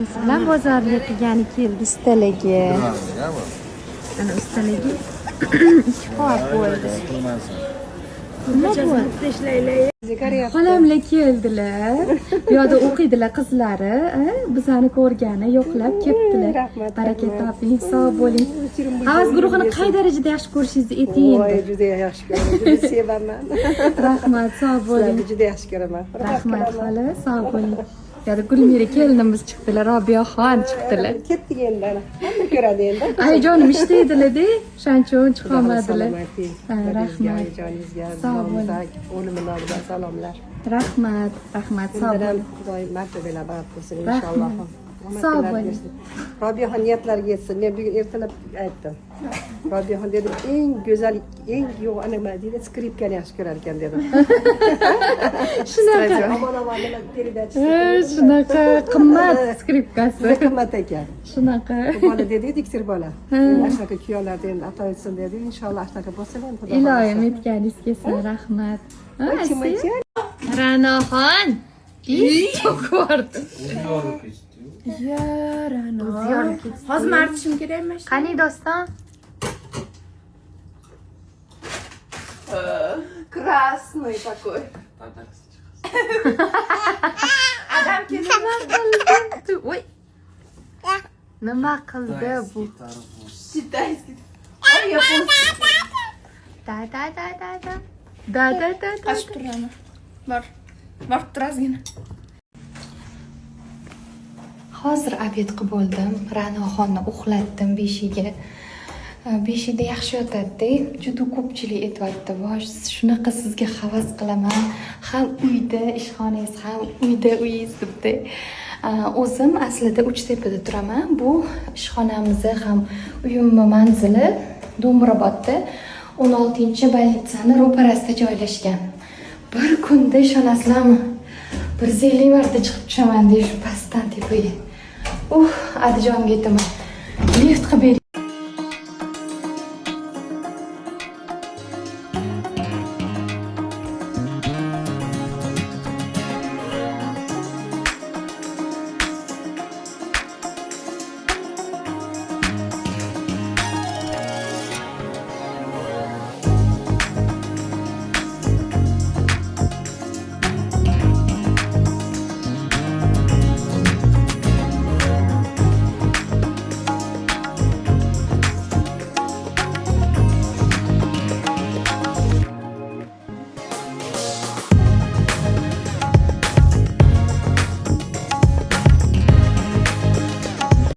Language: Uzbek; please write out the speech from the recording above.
Sizlar bozorga qilgani keldi ustaligi. Ana ustaligi 2 qavat bo'ldi. Nima bo'ldi? Xolamlar keldilar. Bu yerda o'qiydilar qizlari. Bizani ko'rgani yo'qlab kelibdilar. Baraka toping, sog' bo'ling. Havas guruhini qay darajada yaxshi ko'rishingizni ayting. Voy, juda yaxshi ko'raman. Juda sevaman. Rahmat, sog' bo'ling. Sizlarni juda yaxshi ko'raman. Rahmat xola, sog' bo'ling. Yo'da Gulmira kelinimiz chiqdilar, Robiyaxon chiqdilar. Ketdik endi ana. Hamma ko'radi endi. Ayajonim ishda edilar-da, o'shaning uchun chiqolmadilar. Rahmat. Joningizga, Sog' bo'ling. o'limini oldidan salomlar. Rahmat, sog' bo'ling. Xudoy martabalar baland qilsin inshaalloh. Sog' bo'ling. Robiyaxon niyatlariga yetsin. Men bugun ertalab aytdim. Robiyaxon dedim, eng go'zal, eng yo'q nima deydi, skripkani yaxshi ko'rar ekan dedim. Shunaqa. Omon-omonlar передача. Shunaqa qimmat skripkasi. Juda qimmat ekan. Shunaqa. Bola dedi, diksir bola. Endi shunaqa kuyovlarda endi ato etsin dedi. Inshaalloh shunaqa bo'lsa ham xudo Iloyim etganingiz kelsin, rahmat. Chimachi. Ranoxon. To'kord. Ya, Ranoxon. Hozir artishim kerak emas. Qani doston? Красный такой. Adam keldi. Voy. Nima qildi bu? Китайский. Ой, японский. Da. Qashib turaman. Bor turasgina. Hozir obed qilib bo'ldim. Ranoxonni uxlatdim 5ga. 5da yaxshi yotadi-da. Juda ko'pchilik aytibdi, "Voy, shunaqa sizga havas qilaman. Ham uyda ishxonangiz, ham uyda uyingiz" debdi. O'zim aslida Uchtepada turaman. Bu ishxonamizni ham uyimni manzili Do'mbrobodda 16-bolnitsani ro'parasida joylashgan. Bir kunda ishonasizlarmi? 150 marta chiqib tushaman deyish pastdan tepaga. Adijonga aytaman. Lift qilib bering.